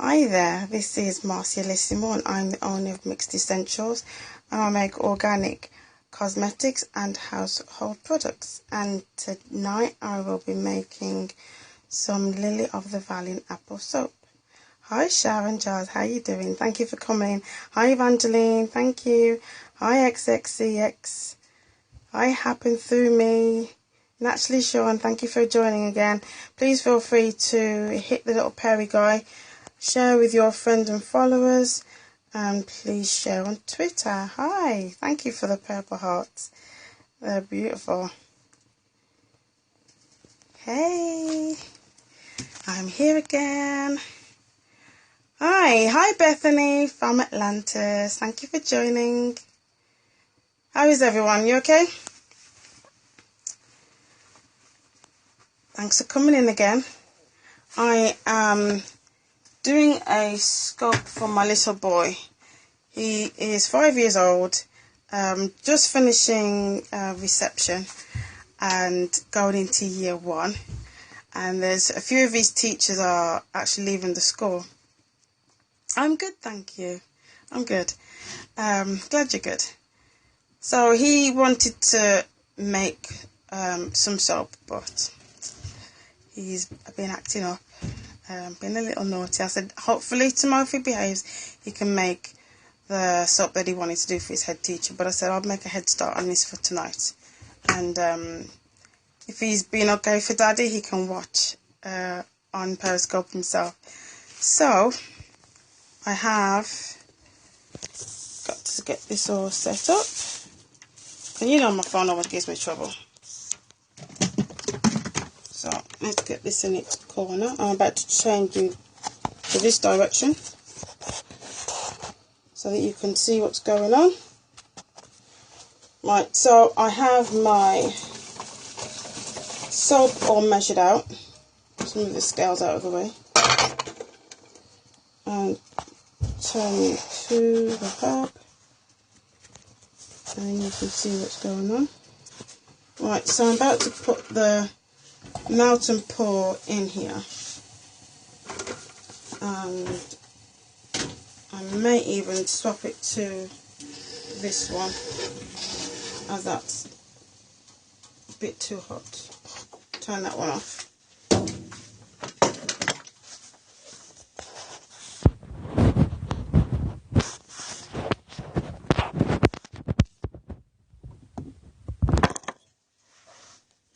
Hi there, this is Marcialissimo and I'm the owner of Mixed Essentials, and I make organic cosmetics and household products. And tonight I will be making some Lily of the Valley apple soap. Hi Sharon Giles, how you doing? Thank you for coming. Hi Evangeline, thank you. Hi XXCX. Hi Happen Through Me. Naturally Sean, thank you for joining again. Please feel free to hit the little Perry guy, share with your friends and followers, and please share on Twitter. Hi, thank you for the purple hearts. They're beautiful. Hey, I'm here again. Hi Bethany from Atlantis. Thank you for joining. How is everyone? You okay? Thanks for coming in again. I am doing a scope for my little boy. He is 5 years old, just finishing reception and going into year 1. And there's a few of his teachers are actually leaving the school. I'm good, thank you. I'm good. Glad you're good. So he wanted to make some soap, but he's been acting up, been a little naughty. I said, hopefully tomorrow if he behaves, he can make the soap that he wanted to do for his head teacher. But I said, I'll make a head start on this for tonight. And if he's been okay for Daddy, he can watch on Periscope himself. So I have got to get this all set up. And you know my phone always gives me trouble. So let's get this in its corner. I'm about to change you to this direction so that you can see what's going on. Right, so I have my soap all measured out. Let's move the scales out of the way. And turn it to the hub. And you can see what's going on. Right, so I'm about to put the melt and pour in here, and I may even swap it to this one as that's a bit too hot. Turn that one off.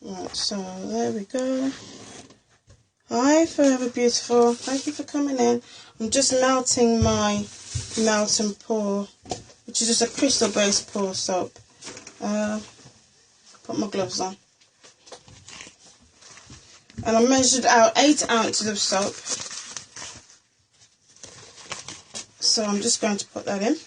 Right, so there we go. Hi Forever Beautiful, thank you for coming in. I'm just melting my melt and pour, which is just a crystal based pour soap. Put my gloves on. And I measured out 8 ounces of soap. So I'm just going to put that in.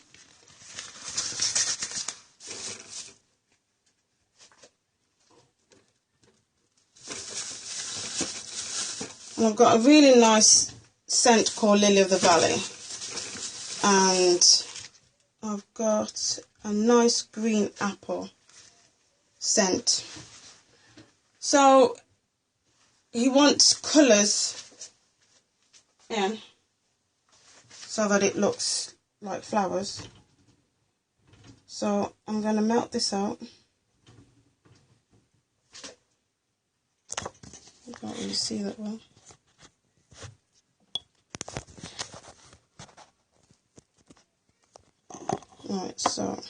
And I've got a really nice scent called Lily of the Valley. And I've got a nice green apple scent. So he wants colours in so that it looks like flowers. So I'm going to melt this out. I can't really see that well. Right, so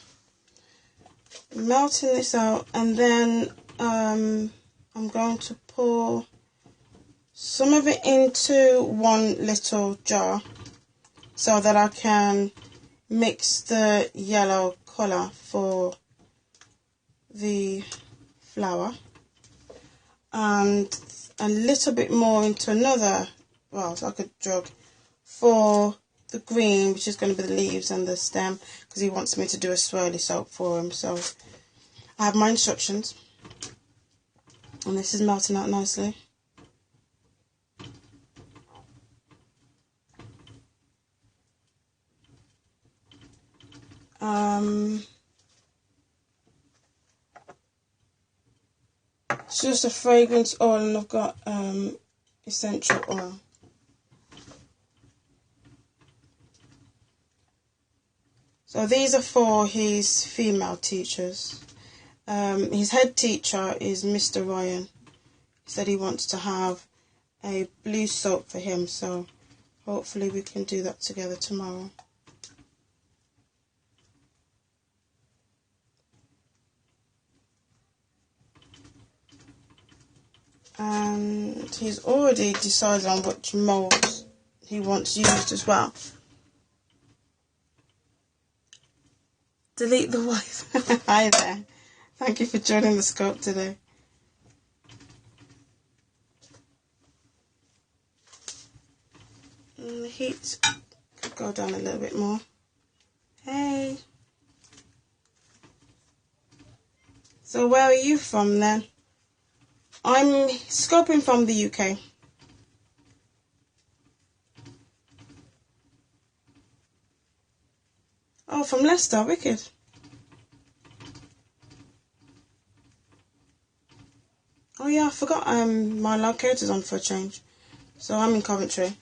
melting this out, and then I'm going to pour some of it into one little jar so that I can mix the yellow colour for the flower, and a little bit more into another, well, it's like a jug, for the green, which is going to be the leaves and the stem, because he wants me to do a swirly soap for him. So I have my instructions, and this is melting out nicely. It's just a fragrance oil, and I've got essential oil. So these are for his female teachers. His head teacher is Mr. Ryan. He said he wants to have a blue soap for him, so hopefully we can do that together tomorrow. And he's already decided on which molds he wants used as well. Delete the wife. Hi there. Thank you for joining the scope today. And the heat could go down a little bit more. Hey. So where are you from then? I'm scoping from the UK. Oh, from Leicester, wicked. Oh yeah, I forgot my locator's on for a change. So I'm in Coventry.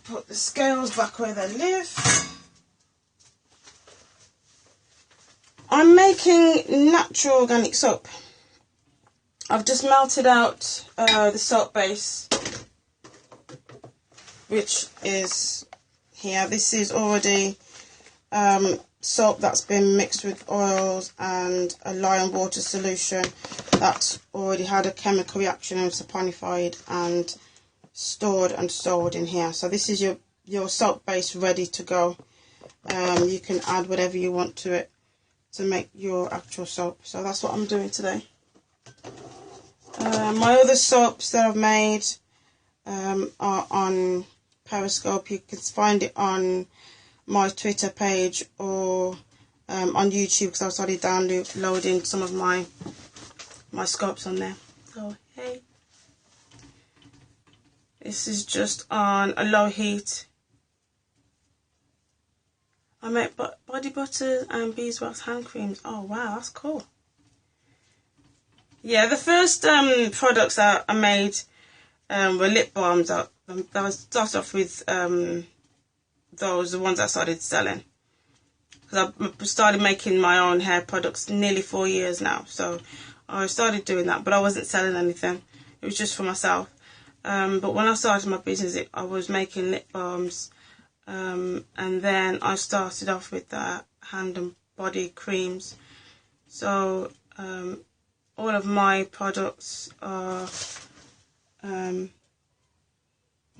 Put the scales back where they live. I'm making natural organic soap. I've just melted out the soap base, which is here. This is already soap that's been mixed with oils and a lye and water solution that's already had a chemical reaction and saponified and stored and sold in here. So this is your soap base ready to go. You can add whatever you want to it to make your actual soap. So that's what I'm doing today. My other soaps that I've made are on Periscope. You can find it on my Twitter page or on YouTube, because I started downloading some of my scopes on there. So hey, this is just on a low heat. I make body butter and beeswax hand creams. Oh wow, that's cool. Yeah, the first products that I made were lip balms. That was started off with those, the ones I started selling. Because I started making my own hair products nearly 4 years now. So I started doing that, but I wasn't selling anything. It was just for myself. But when I started my business, I was making lip balms. And then I started off with the hand and body creams. So all of my products are hang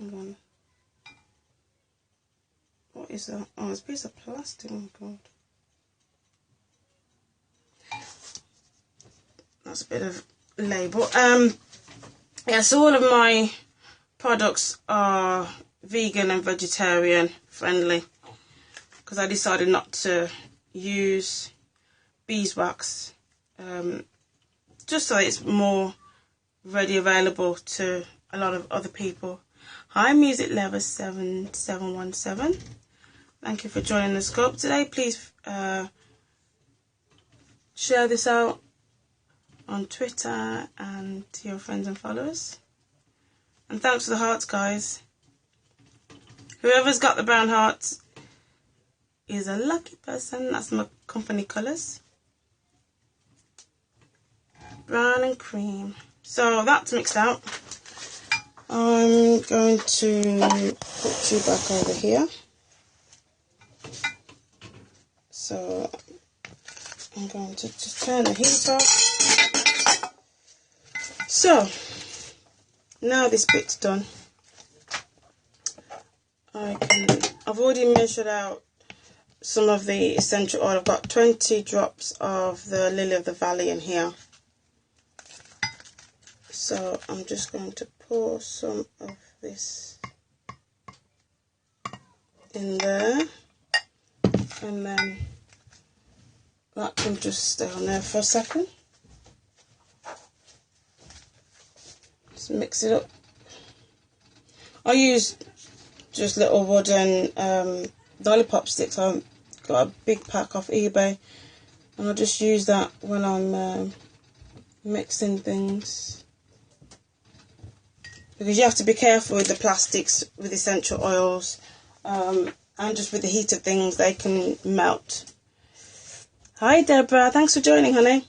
on. What is that? Oh, it's a piece of plastic. Oh god, that's a bit of label. Yeah, so all of my products are vegan and vegetarian friendly, because I decided not to use beeswax, just so it's more ready available to a lot of other people. Hi Music Lover 7717, thank you for joining the scope today. Please share this out on Twitter and to your friends and followers, and thanks for the hearts, guys. Whoever's got the brown hearts is a lucky person. That's my company colours. Brown and cream. So that's mixed out. I'm going to put you back over here. So I'm going to just turn the heat off. So now this bit's done. I've already measured out some of the essential oil. I've got 20 drops of the Lily of the Valley in here. So I'm just going to pour some of this in there, and then that can just stay on there for a second. Just mix it up. I use just little wooden lollipop sticks. I've got a big pack off eBay, and I'll just use that when I'm mixing things. because you have to be careful with the plastics with essential oils, and just with the heat of things, they can melt. Hi Deborah, thanks for joining, honey.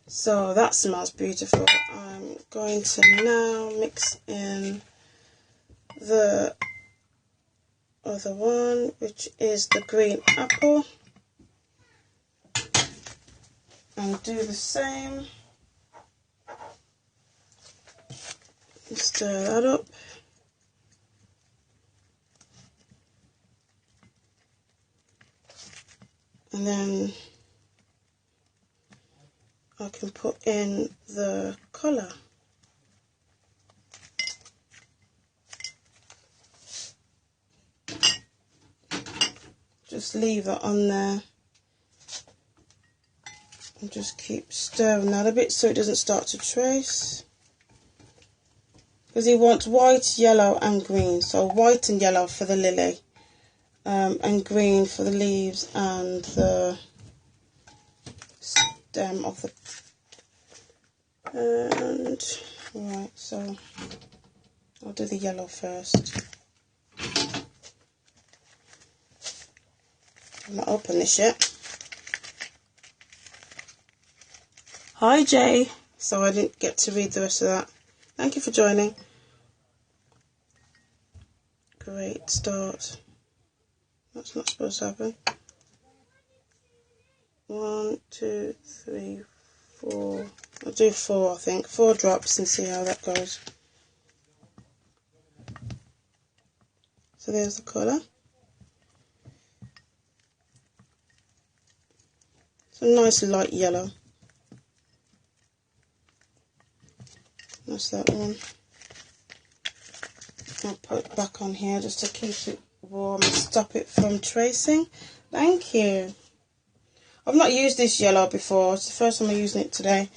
So that smells beautiful. I'm going to now mix in the other one, which is the green apple, and do the same. Stir that up. And then I can put in the colour. Just leave that on there and just keep stirring that a bit so it doesn't start to trace. Because he wants white, yellow and green. So white and yellow for the lily, and green for the leaves and the stem of the... And right, so I'll do the yellow first. I'm not open this yet. Hi Jay. So I didn't get to read the rest of that. Thank you for joining. Great start. That's not supposed to happen. 1, 2, 3, 4. I'll do 4, I think. 4 drops and see how that goes. So there's the colour. It's a nice light yellow. That's that one. I'll put it back on here just to keep it warm and stop it from tracing. Thank you. I've not used this yellow before. It's the first time I'm using it today.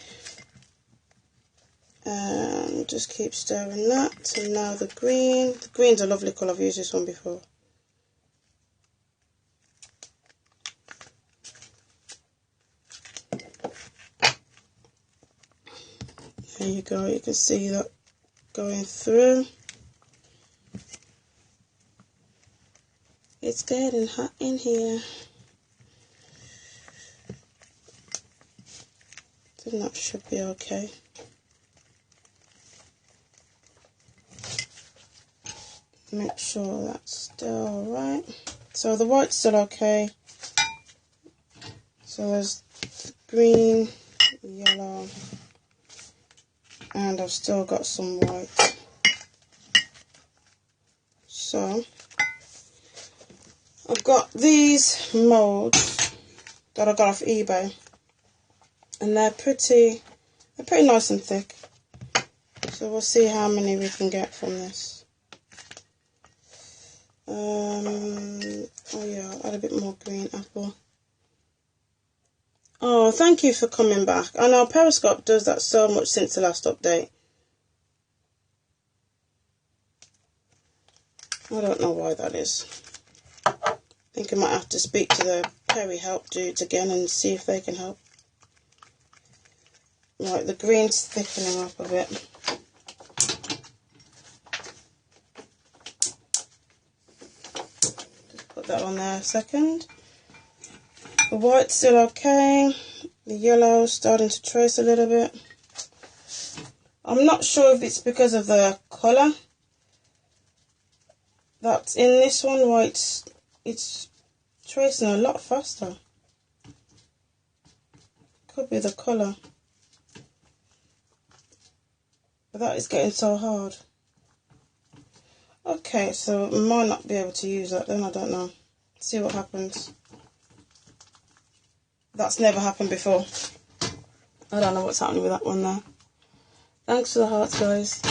And just keep stirring that. And now the green. The green's a lovely colour. I've used this one before. There you go. You can see that going through. It's getting hot in here. Then that should be okay. Make sure that's still alright. So the white's still okay. So there's green, yellow, and I've still got some white. So I've got these molds that I got off eBay, and they're pretty nice and thick. So we'll see how many we can get from this. Oh yeah, I'll add a bit more green apple. Oh, thank you for coming back. I know Periscope does that so much since the last update. I don't know why that is. I think I might have to speak to the Peri help dudes again and see if they can help. Right, the green's thickening up a bit. Just put that on there a second. The white's still okay. The yellow's starting to trace a little bit. I'm not sure if it's because of the colour that's in this one, why it's tracing a lot faster. Could be the colour. But that is getting so hard. Okay, so I might not be able to use that then, I don't know. See what happens. That's never happened before. I don't know what's happening with that one there. Thanks for the hearts, guys.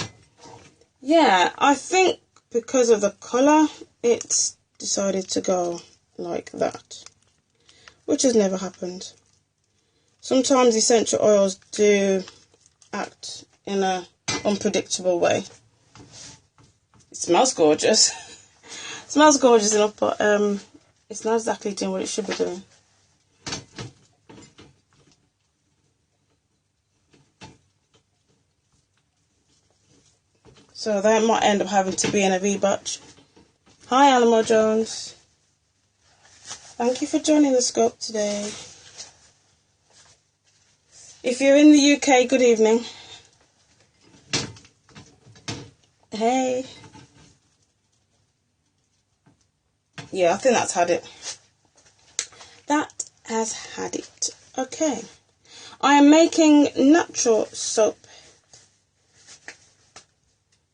Yeah, I think because of the colour, it's decided to go like that, which has never happened. Sometimes essential oils do act in a unpredictable way. It smells gorgeous. It smells gorgeous enough, but it's not exactly doing what it should be doing. So that might end up having to be in a rebutch. Hi Alamo Jones. Thank you for joining the scope today. If you're in the UK, good evening. Hey. Yeah, I think that's had it. That has had it. Okay. I am making natural soap.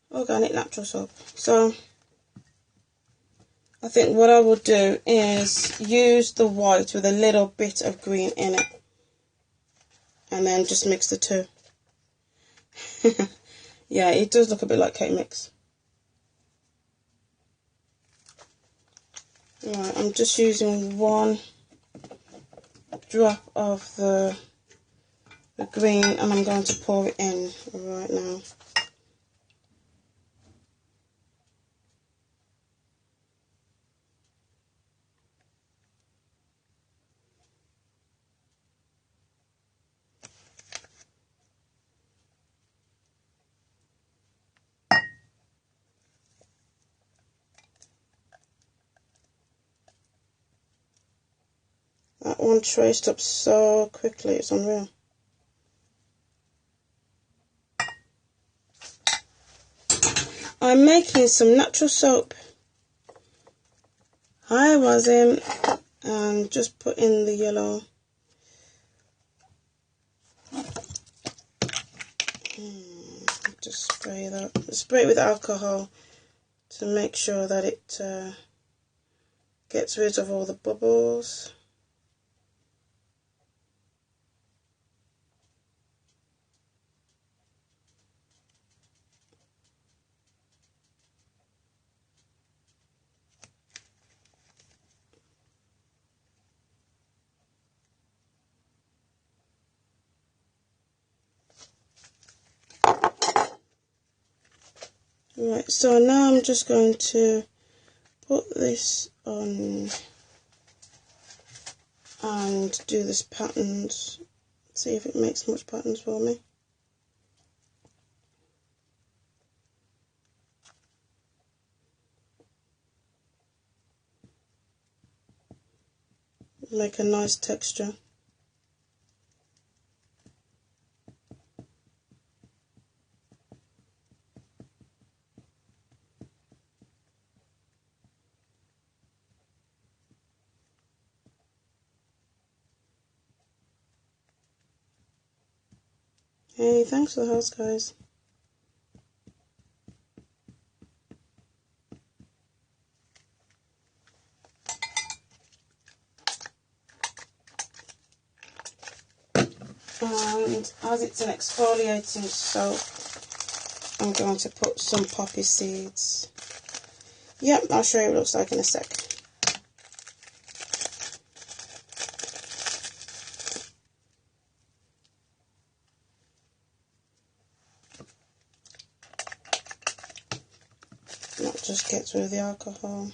Organic natural soap. So, I think what I will do is use the white with a little bit of green in it. And then just mix the two. Yeah, it does look a bit like cake mix. Right, I'm just using one drop of the green and I'm going to pour it in right now. That one traced up so quickly, it's unreal. I'm making some natural soap. Hi Wasim, and just put in the yellow. Just spray that. Spray it with alcohol to make sure that it gets rid of all the bubbles. Right, so now I'm just going to put this on and do this patterns. See if it makes much patterns for me. Make a nice texture. Hey, thanks for the house, guys. And as it's an exfoliating soap, I'm going to put some poppy seeds. Yep, I'll show you what it looks like in a sec. That just gets rid of the alcohol.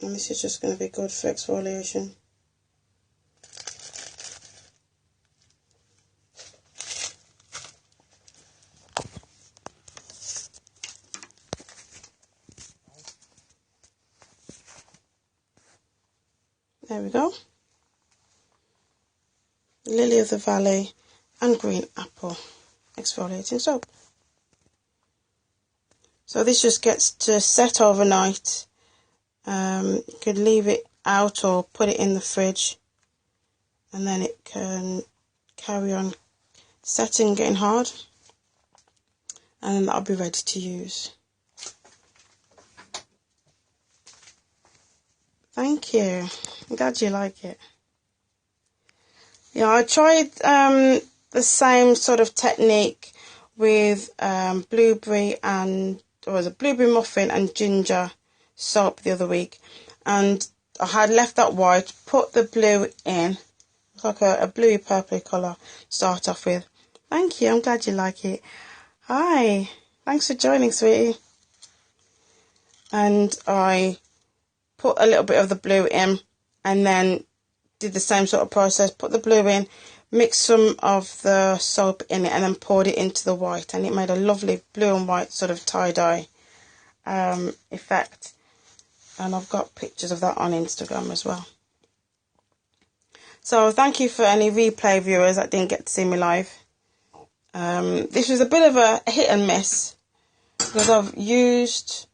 And this is just going to be good for exfoliation. There we go. Lily of the Valley and green apple exfoliating soap. So this just gets to set overnight. You could leave it out or put it in the fridge, and then it can carry on setting, getting hard, and then that'll be ready to use. Thank you. I'm glad you like it. Yeah, I tried the same sort of technique with blueberry muffin and ginger soap the other week, and I had left that white, put the blue in, like a bluey purpley colour to start off with. Thank you, I'm glad you like it. Hi, thanks for joining, sweetie. And I put a little bit of the blue in and then did the same sort of process, put the blue in, mixed some of the soap in it and then poured it into the white, and it made a lovely blue and white sort of tie-dye effect. And I've got pictures of that on Instagram as well. So thank you for any replay viewers that didn't get to see me live. This was a bit of a hit and miss because I've used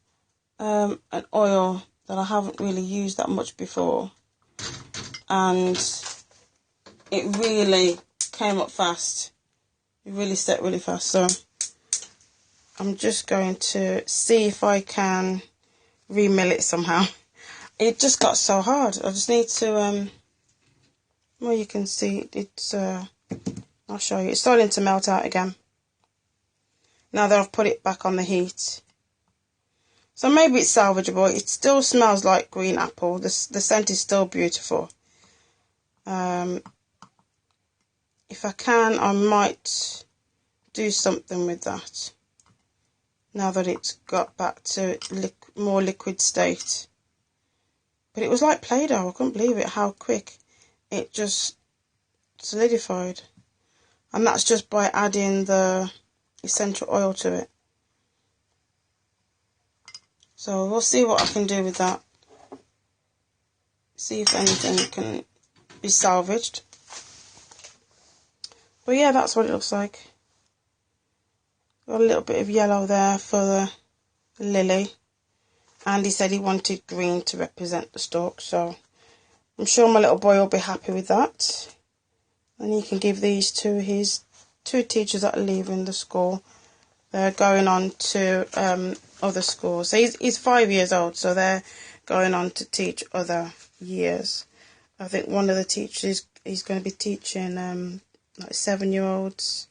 an oil that I haven't really used that much before, and it really came up fast. It really set really fast. So I'm just going to see if I can remill it somehow. It just got so hard. I just need to well, you can see it's I'll show you, it's starting to melt out again now that I've put it back on the heat. So maybe it's salvageable. It still smells like green apple. The scent is still beautiful. If I can, I might do something with that now that it's got back to more liquid state. But it was like Play-Doh. I couldn't believe it, how quick it just solidified. And that's just by adding the essential oil to it. So we'll see what I can do with that. See if anything can be salvaged. But yeah, that's what it looks like. Got a little bit of yellow there for the lily. And he said he wanted green to represent the stalk, so I'm sure my little boy will be happy with that. And he can give these to his 2 teachers that are leaving the school. They're going on to other schools. So he's 5 years old, so they're going on to teach other years. I think one of the teachers, he's going to be teaching like 7-year-olds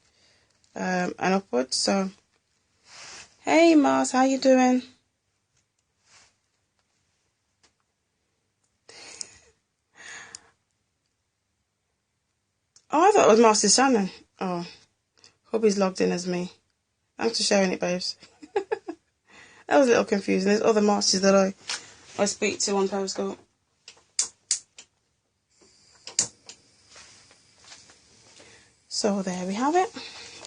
and upwards. So, hey Mars, how you doing? Oh, I thought it was Master Shannon. Oh, hubby's logged in as me. Thanks for sharing it, babes. That was a little confusing. There's other masters that I speak to on Periscope. So there we have it.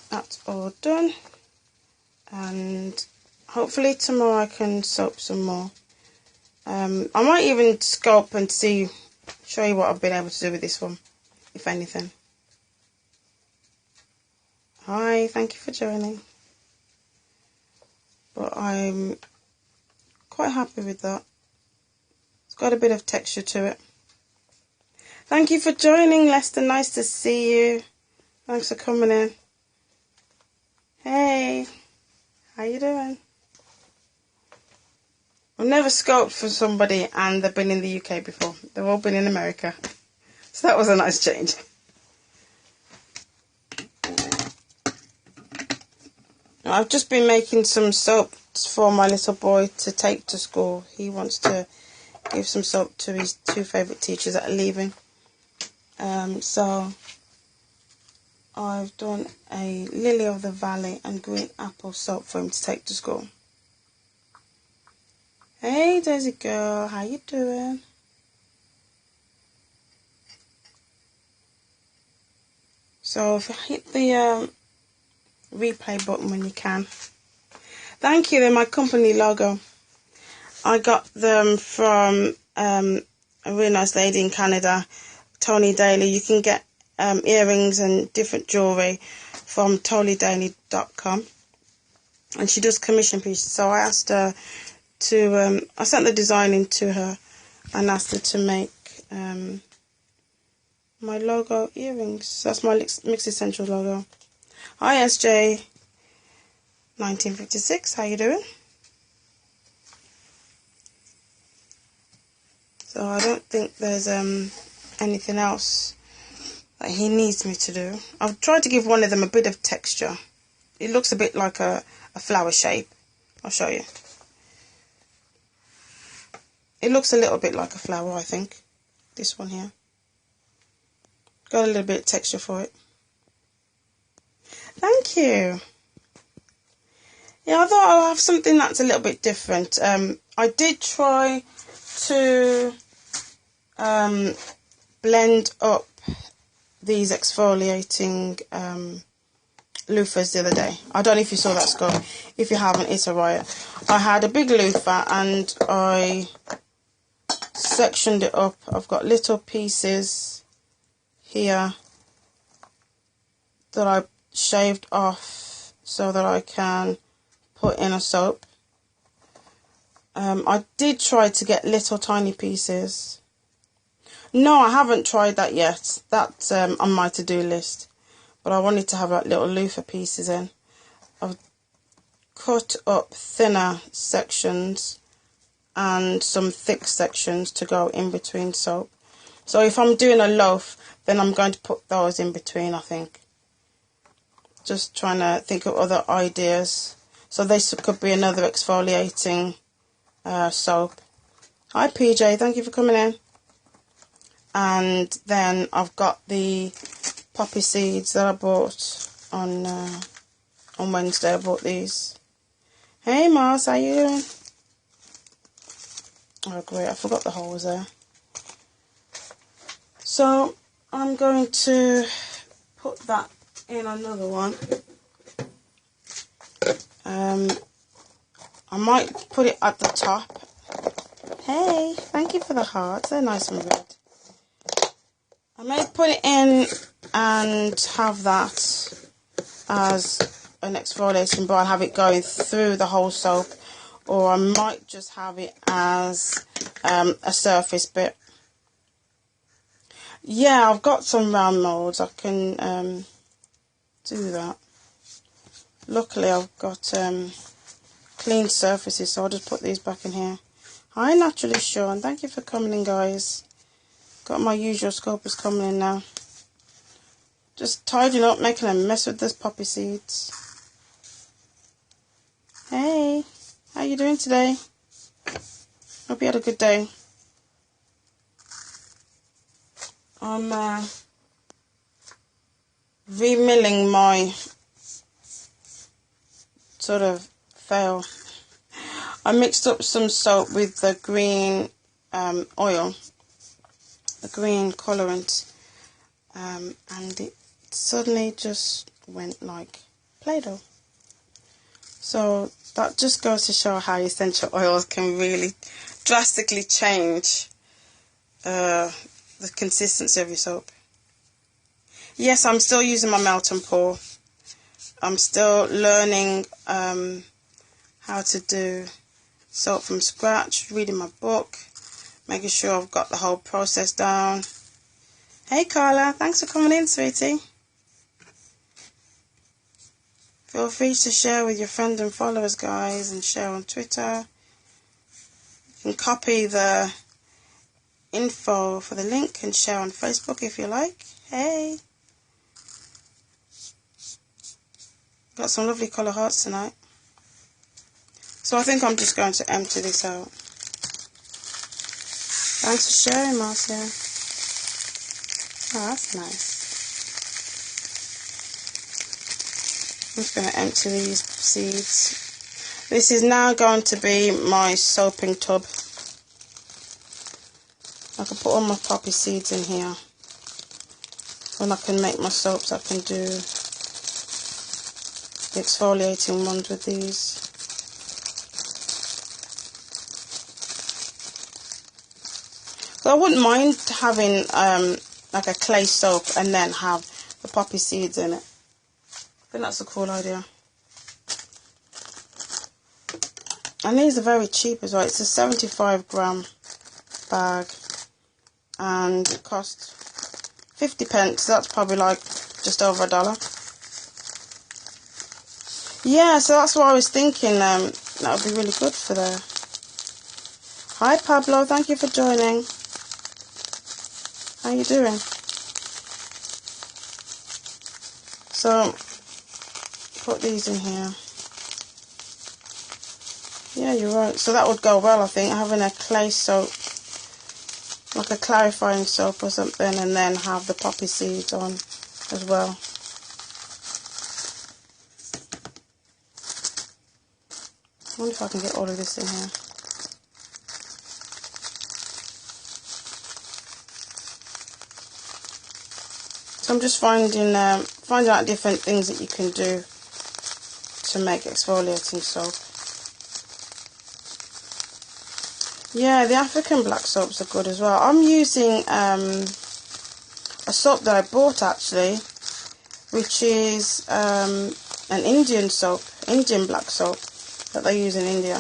That's all done. And hopefully tomorrow I can soap some more. I might even sculpt and show you what I've been able to do with this one, if anything. Hi, thank you for joining. But I'm quite happy with that. It's got a bit of texture to it. Thank you for joining, Lester. Nice to see you. Thanks for coming in. Hey, how you doing? I've never sculpted for somebody and they've been in the UK before. They've all been in America. So that was a nice change. I've just been making some soaps for my little boy to take to school. He wants to give some soap to his 2 favourite teachers that are leaving. So I've done a Lily of the Valley and green apple soap for him to take to school. Hey Daisy girl, how you doing? So if you hit the replay button when you can. Thank you, they're my company logo. I got them from a really nice lady in Canada, Tony Daly. You can get earrings and different jewellery from TonyDaly.com, and she does commission pieces. So I asked her to, I sent the design in to her and asked her to make my logo earrings. That's my MixedEssentials logo. Hi SJ 1956, how you doing? So I don't think there's anything else that he needs me to do. I've tried to give one of them a bit of texture. It looks a bit like a flower shape. I'll show you. It looks a little bit like a flower, I think. This one here. Got a little bit of texture for it. Thank you. Yeah, I thought I'll have something that's a little bit different. I did try to blend up these exfoliating loofahs the other day. I don't know if you saw that scope. If you haven't, it's a riot. I had a big loofah and I sectioned it up. I've got little pieces here that I shaved off so that I can put in a soap. I did try to get little tiny pieces. No, I haven't tried that yet. That's on my to-do list. But I wanted to have like little loofah pieces in. I've cut up thinner sections and some thick sections to go in between soap. So if I'm doing a loaf, then I'm going to put those in between, I think. Just trying to think of other ideas. So this could be another exfoliating soap. Hi PJ, thank you for coming in. And then I've got the poppy seeds that I bought on Wednesday. I bought these. Hey Mars, how you doing? Oh great, I forgot the hole was there. So I'm going to put that in another one. I might put it at the top. Hey, thank you for the hearts. They're nice and red. I may put it in and have that as an exfoliating bar and have it going through the whole soap, or I might just have it as a surface bit. Yeah, I've got some round moulds. I can do that. Luckily, I've got clean surfaces, so I'll just put these back in here. Hi, Naturally Sean. Thank you for coming in, guys. Got my usual scopers coming in now. Just tidying up, making a mess with this poppy seeds. Hey, how you doing today? Hope you had a good day. I'm remilling my sort of fail. I mixed up some soap with the green oil, the green colorant, and it suddenly just went like Play-Doh. So that just goes to show how essential oils can really drastically change the consistency of your soap. Yes, I'm still using my melt and pour. I'm still learning how to do soap from scratch, reading my book, making sure I've got the whole process down. Hey Carla, thanks for coming in, sweetie. Feel free to share with your friends and followers, guys, and share on Twitter. You can copy the info for the link and share on Facebook if you like. Hey. Got some lovely colour hearts tonight. So I think I'm just going to empty this out. Thanks for sharing, Marcia. Oh, that's nice. I'm just going to empty these seeds. This is now going to be my soaping tub. I can put all my poppy seeds in here. When I can make my soaps, I can do the exfoliating ones with these. So I wouldn't mind having like a clay soap and then have the poppy seeds in it. I think that's a cool idea. And these are very cheap as well. It's a 75-gram bag and it costs 50p. So that's probably like just over $1. Yeah, so that's what I was thinking. That would be really good for there. Hi Pablo, thank you for joining. How you doing? So, put these in here. Yeah, you're right. So that would go well, I think, having a clay soap, like a clarifying soap or something, and then have the poppy seeds on as well. I wonder if I can get all of this in here. So I'm just finding out different things that you can do to make exfoliating soap. Yeah, the African black soaps are good as well. I'm using a soap that I bought actually, which is an Indian soap, Indian black soap that they use in India.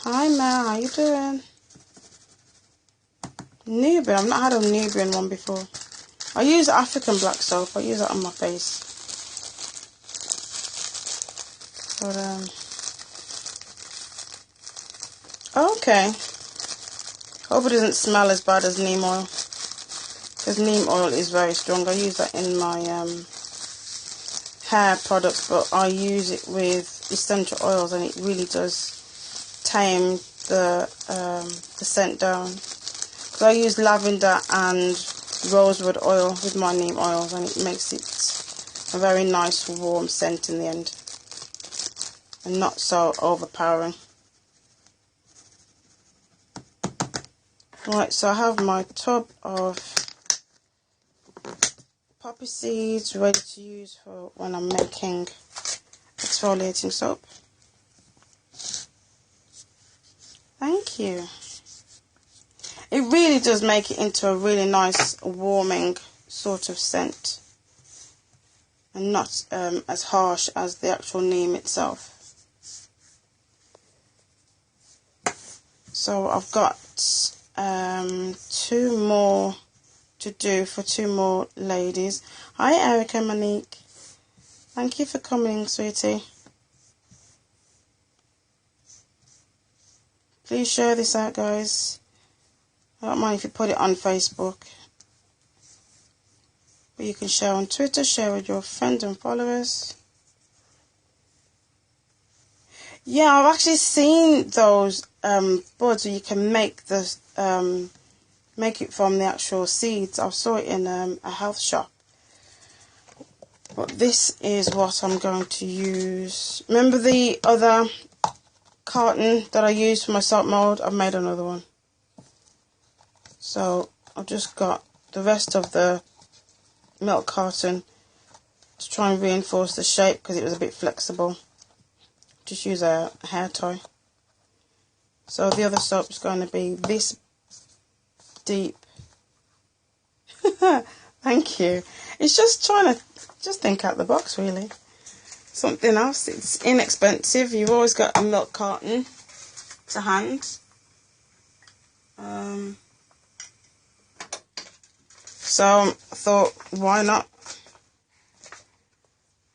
Hi Mel, how you doing? Nubian, I've not had a Nubian one before. I use African black soap, I use that on my face. But, okay. Hope it doesn't smell as bad as neem oil. Because neem oil is very strong. I use that in my hair products, but I use it with essential oils and it really does tame the scent down. So I use lavender and rosewood oil with my neem oils and it makes it a very nice warm scent in the end. And not so overpowering. Right, so I have my tub of poppy seeds ready to use for when I'm making exfoliating soap. Thank you. It really does make it into a really nice warming sort of scent and not as harsh as the actual neem itself. So I've got 2 more to do for 2 more ladies. Hi Erica Monique. Thank you for coming, sweetie. Please share this out, guys. I don't mind if you put it on Facebook. But you can share on Twitter, share with your friends and followers. Yeah, I've actually seen those buds where you can make the make it from the actual seeds. I saw it in a health shop. But this is what I'm going to use. Remember the other carton that I used for my soap mold? I've made another one. So I've just got the rest of the milk carton to try and reinforce the shape because it was a bit flexible. Just use a hair tie. So the other soap is going to be this deep. Thank you. It's just trying to just think out the box, really. Something else. It's inexpensive. You've always got a milk carton to hand. So I thought, why not?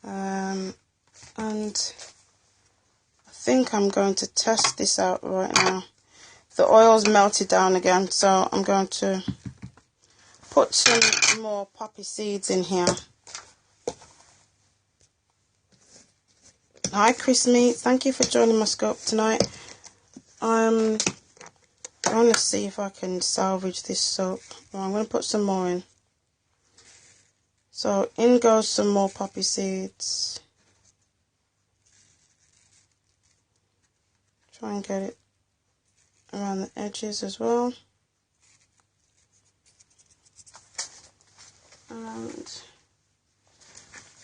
And I think I'm going to test this out right now. The oil's melted down again, so I'm going to put some more poppy seeds in here. Hi Chris Meat, thank you for joining my scope tonight. I'm going to see if I can salvage this soap. Well, I'm going to put some more in. So in goes some more poppy seeds. Try and get it around the edges as well. And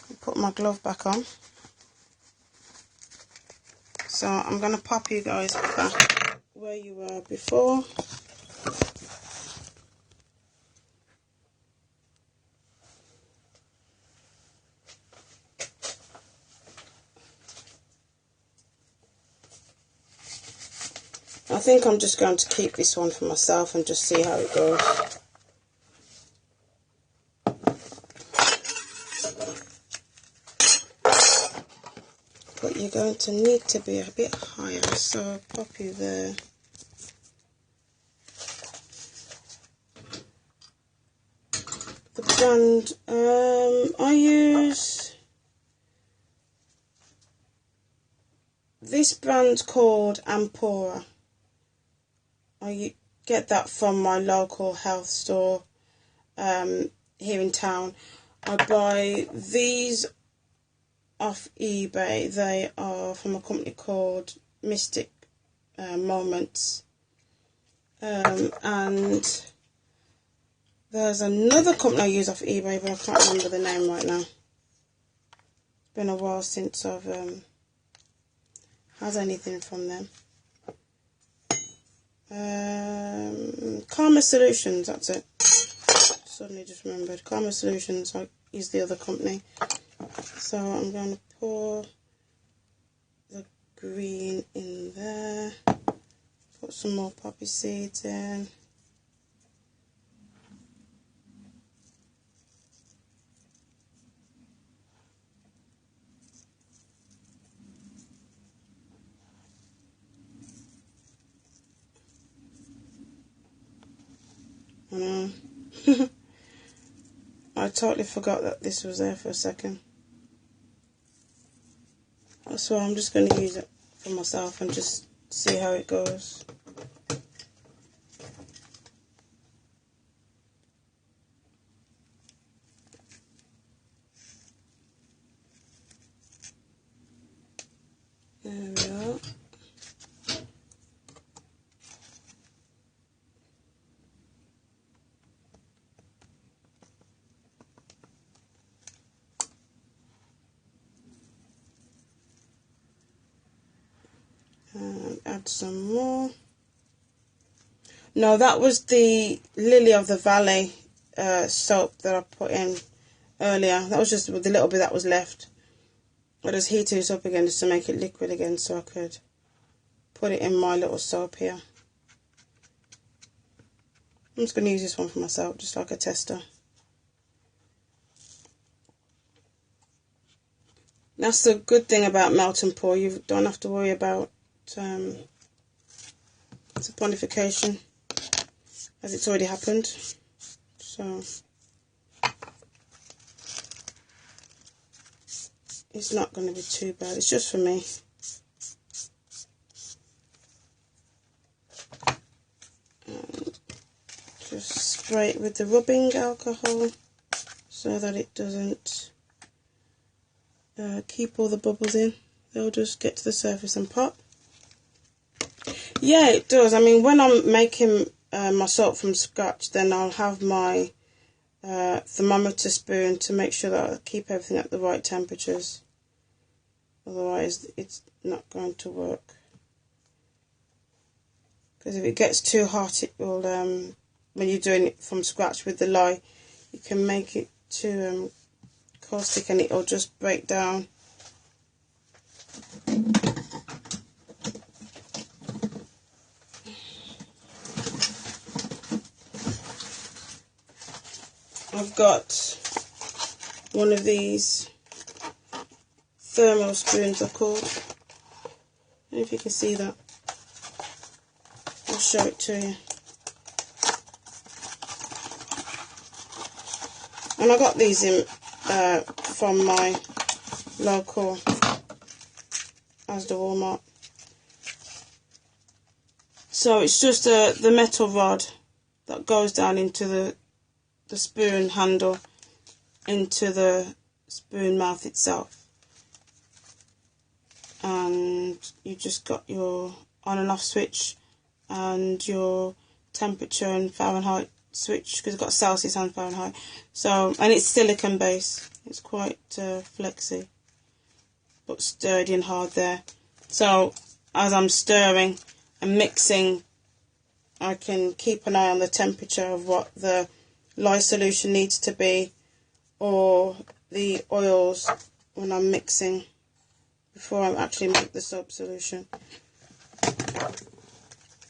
I'll put my glove back on. So I'm going to pop you guys back where you were before. I think I'm just going to keep this one for myself and just see how it goes. But you're going to need to be a bit higher, so I'll pop you there. The brand, I use this brand called Ampora. I get that from my local health store here in town. I buy these off eBay. They are from a company called Mystic Moments. And There's another company I use off eBay, but I can't remember the name right now. It's been a while since I've had anything from them. Karma Solutions, that's it. Suddenly just remembered. Karma Solutions is the other company. So I'm going to pour the green in there. Put some more poppy seeds in. I know. I totally forgot that this was there for a second. So I'm just going to use it for myself and just see how it goes. There we are. And add some more. No, that was the Lily of the Valley soap that I put in earlier. That was just the little bit that was left. I just heated it up again just to make it liquid again so I could put it in my little soap here. I'm just going to use this one for myself, just like a tester. That's the good thing about melt and pour. You don't have to worry about saponification, as it's already happened. So it's not going to be too bad. It's just for me. And just spray it with the rubbing alcohol so that it doesn't keep all the bubbles in. They'll just get to the surface and pop. Yeah, it does. I mean, when I'm making my soap from scratch, then I'll have my thermometer spoon to make sure that I keep everything at the right temperatures. Otherwise, it's not going to work. Because if it gets too hot, it will, when you're doing it from scratch with the lye, you can make it too caustic and it'll just break down. I've got one of these thermal spoons, they're called. I don't know if you can see that. I'll show it to you. And I got these in from my local Asda Walmart. So it's just the metal rod that goes down into the spoon handle into the spoon mouth itself, and you just got your on and off switch and your temperature and Fahrenheit switch, because it's got Celsius and Fahrenheit. So, and it's silicone base. It's quite flexy but sturdy and hard there. So as I'm stirring and mixing, I can keep an eye on the temperature of what the lye solution needs to be, or the oils when I'm mixing before I actually make the soap solution.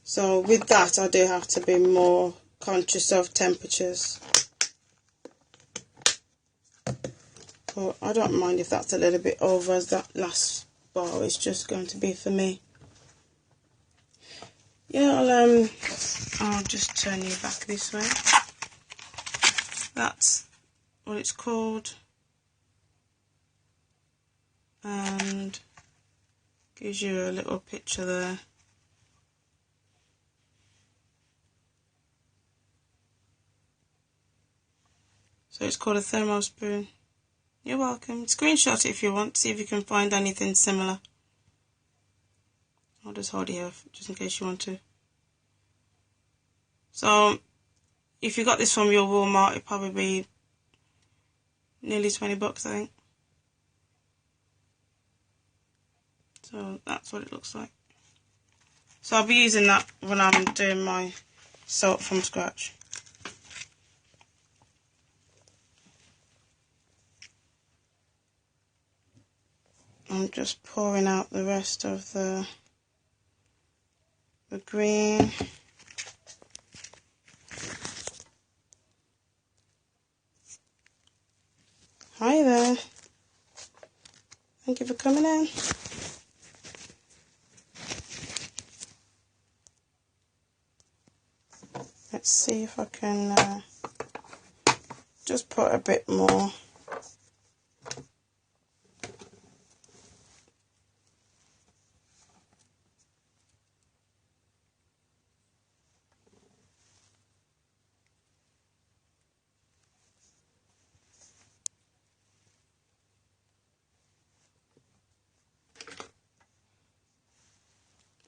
So with that, I do have to be more conscious of temperatures. But I don't mind if that's a little bit over, as that last bar is just going to be for me. Yeah, I'll just turn you back this way. That's what it's called, and gives you a little picture there. So it's called a thermal spoon. You're welcome. Screenshot it if you want, see if you can find anything similar. I'll just hold it here just in case you want to. So if you got this from your Walmart, it'd probably be nearly $20, I think. So that's what it looks like. So I'll be using that when I'm doing my soap from scratch. I'm just pouring out the rest of the green. Hi there. Thank you for coming in. Let's see if I can just put a bit more.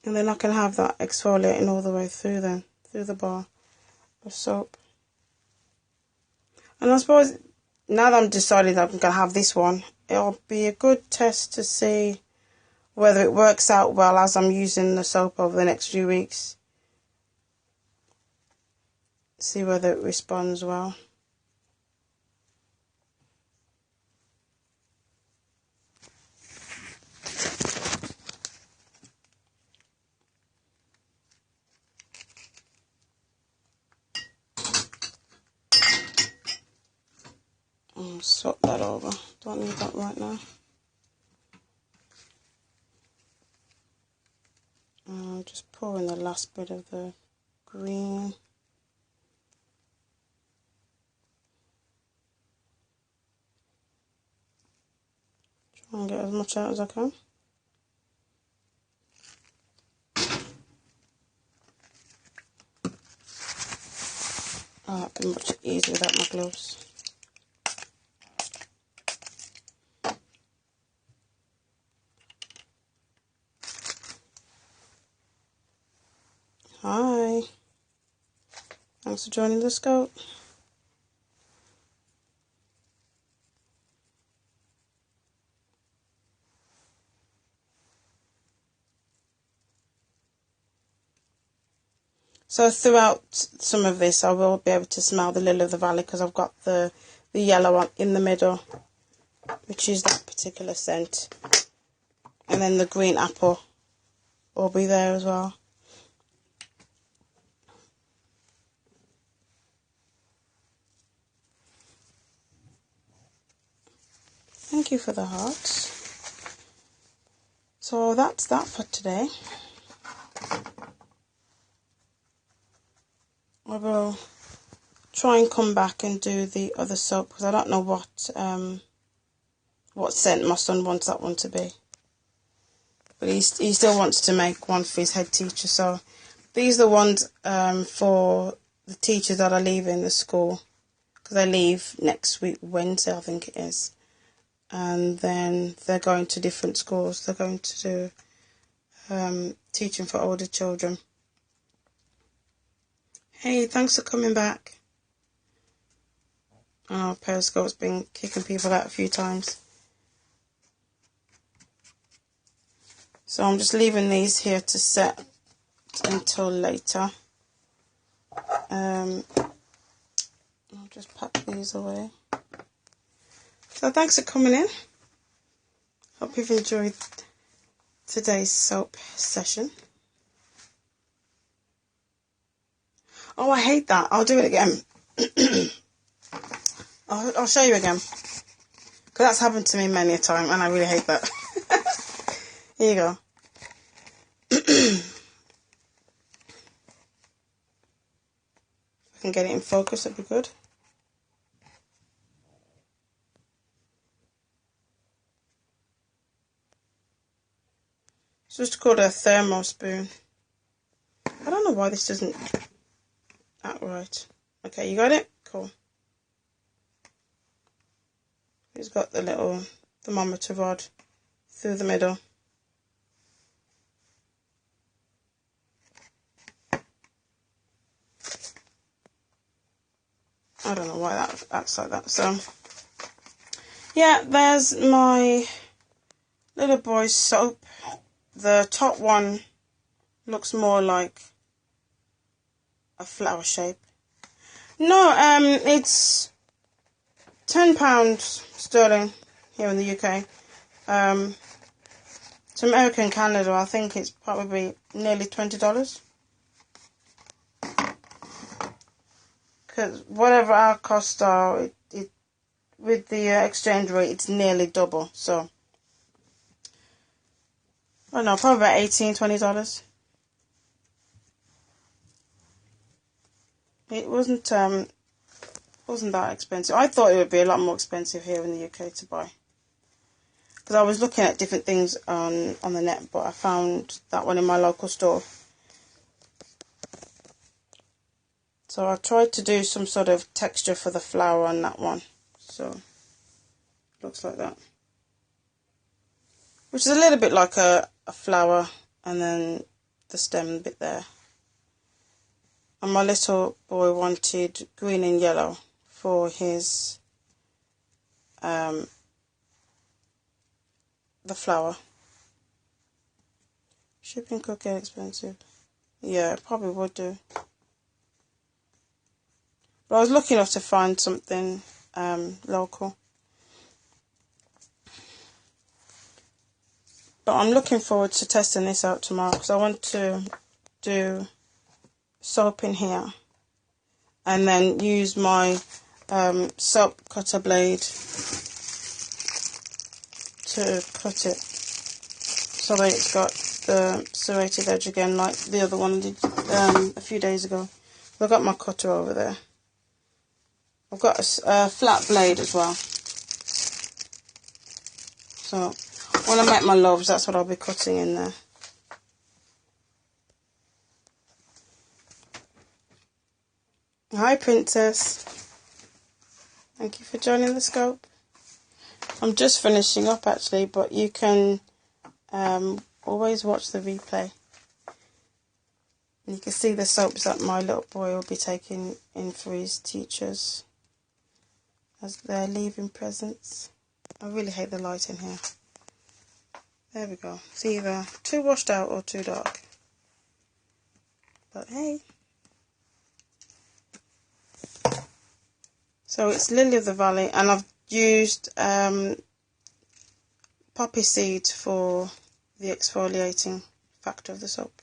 And then I can have that exfoliating all the way through then, through the bar of soap. And I suppose now that I'm decided that I'm going to have this one, it'll be a good test to see whether it works out well as I'm using the soap over the next few weeks. See whether it responds well. I'll swap that over. Don't need that right now. I'm just pouring the last bit of the green. Try and get as much out as I can. Oh, that'd be much easier without my gloves. Hi. Thanks for joining the scope. So throughout some of this, I will be able to smell the Lily of the Valley because I've got the yellow one in the middle, which is that particular scent. And then the green apple will be there as well. Thank you for the hearts. So that's that for today. I will try and come back and do the other soap because I don't know what scent my son wants that one to be. But he still wants to make one for his head teacher. So these are the ones for the teachers that are leaving the school because they leave next week, Wednesday I think it is. And then they're going to different schools. They're going to do teaching for older children. Hey, thanks for coming back. I know Periscope's been kicking people out a few times. So I'm just leaving these here to set until later. I'll just pack these away. So thanks for coming in. Hope you've enjoyed today's soap session. Oh, I hate that. I'll do it again. I'll show you again. Because that's happened to me many a time and I really hate that. Here you go. If I can get it in focus, that'd be good. It's just called a thermo spoon. I don't know why this doesn't act right. Okay, you got it? Cool. It's got the little thermometer rod through the middle. I don't know why that acts like that. So, yeah, there's my little boy's soap. The top one looks more like a flower shape. No, it's £10 sterling here in the UK. To America and Canada, I think it's probably nearly $20. Because whatever our costs are, it with the exchange rate, it's nearly double. So, I don't know, probably about $18, $20. It wasn't that expensive. I thought it would be a lot more expensive here in the UK to buy. Because I was looking at different things on the net, but I found that one in my local store. So I tried to do some sort of texture for the flower on that one. So, looks like that. Which is a little bit like a flower, and then the stem bit there. And my little boy wanted green and yellow for his the flower. Shipping could get expensive. Yeah, it probably would do. But I was lucky enough to find something local. But I'm looking forward to testing this out tomorrow, because I want to do soap in here and then use my soap cutter blade to cut it so that it's got the serrated edge again, like the other one I did a few days ago. I've got my cutter over there. I've got a flat blade as well. So when I make my loaves, that's what I'll be cutting in there. Hi, Princess. Thank you for joining the scope. I'm just finishing up actually, but you can always watch the replay. And you can see the soaps that my little boy will be taking in for his teachers as they're leaving presents. I really hate the light in here. There we go. It's either too washed out or too dark. But hey. So it's Lily of the Valley, and I've used poppy seeds for the exfoliating factor of the soap.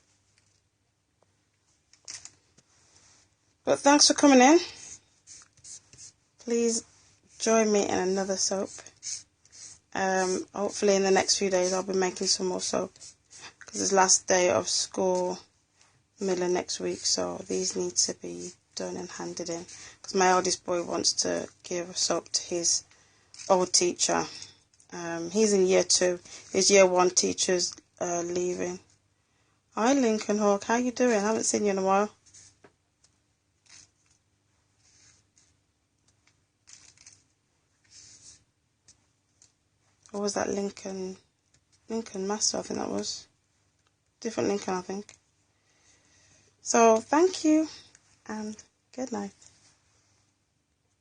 But thanks for coming in. Please join me in another soap. Hopefully in the next few days I'll be making some more soap, because it's last day of school, middle of next week, so these need to be done and handed in, because my eldest boy wants to give soap to his old teacher. He's in year 2. His year 1 teacher's leaving. Hi Lincoln Hawk, how you doing? I haven't seen you in a while. Or was that Lincoln Master? I think that was. Different Lincoln, I think. So, thank you, and good night.